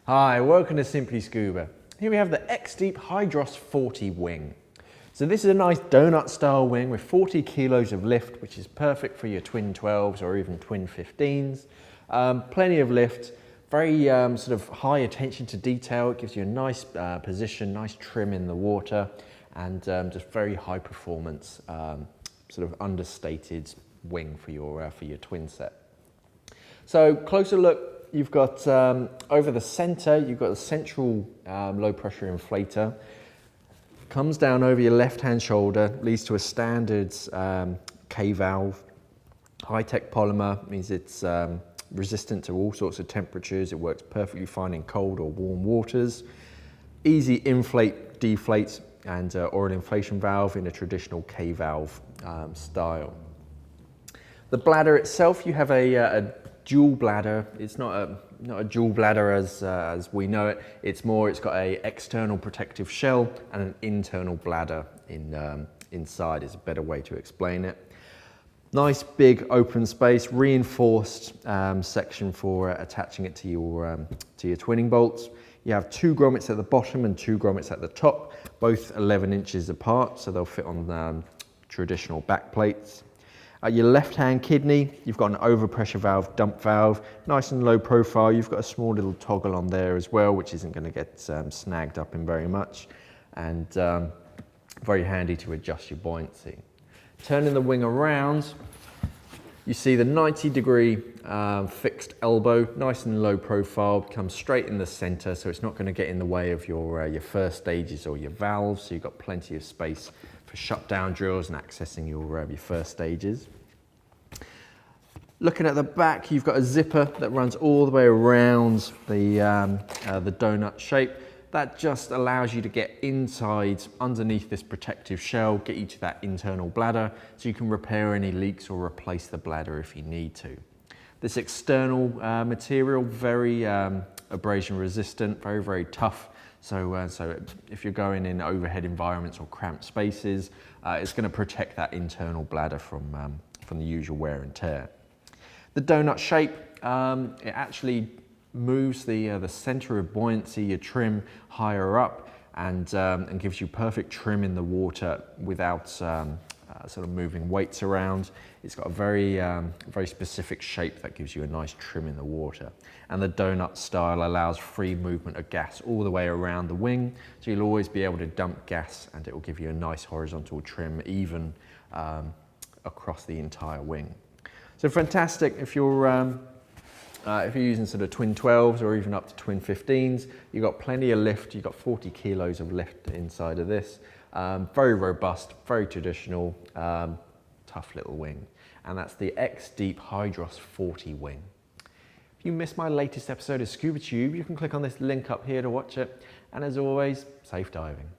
Hi, welcome to Simply Scuba. Here we have the xDeep Hydros 40 wing. So this is a nice donut style wing with 40 kilos of lift, which is perfect for your twin 12s or even twin 15s. Plenty of lift, very sort of high attention to detail. It gives you a nice position, nice trim in the water, and just very high performance, sort of understated wing for your twin set. So closer look. You've got, over the center, you've got a central low pressure inflator. Comes down over your left-hand shoulder, leads to a standard K-valve. High-tech polymer means it's resistant to all sorts of temperatures. It works perfectly fine in cold or warm waters. Easy inflate, deflate, and oil inflation valve in a traditional K-valve style. The bladder itself, you have a dual bladder. It's not a dual bladder as we know it. It's got a external protective shell and an internal bladder inside is a better way to explain it. Nice big open space, reinforced section for attaching it to your twinning bolts. You have 2 grommets at the bottom and 2 grommets at the top, both 11 inches apart, so they'll fit on traditional back plates. At your left-hand kidney, you've got an overpressure valve, dump valve, nice and low profile. You've got a small little toggle on there as well, which isn't going to get snagged up in very much, and very handy to adjust your buoyancy. Turning the wing around, you see the 90-degree fixed elbow, nice and low profile, comes straight in the center, so it's not going to get in the way of your first stages or your valves, so you've got plenty of space for shutdown drills and accessing your first stages. Looking at the back, you've got a zipper that runs all the way around the donut shape. That just allows you to get inside, underneath this protective shell, get you to that internal bladder, so you can repair any leaks or replace the bladder if you need to. This external material, very abrasion resistant, very, very tough. So if you're going in overhead environments or cramped spaces, it's going to protect that internal bladder from the usual wear and tear. The donut shape, it actually moves the center of buoyancy, your trim, higher up, and gives you perfect trim in the water without sort of moving weights around. It's got a very specific shape that gives you a nice trim in the water. And the donut style allows free movement of gas all the way around the wing, so you'll always be able to dump gas and it will give you a nice horizontal trim even across the entire wing. So fantastic if you're using sort of twin 12s or even up to twin 15s. You've got plenty of lift. You've got 40 kilos of lift inside of this. Very robust, very traditional, tough little wing. And that's the xDeep Hydros 40 wing. If you missed my latest episode of Scuba Tube, you can click on this link up here to watch it. And as always, safe diving.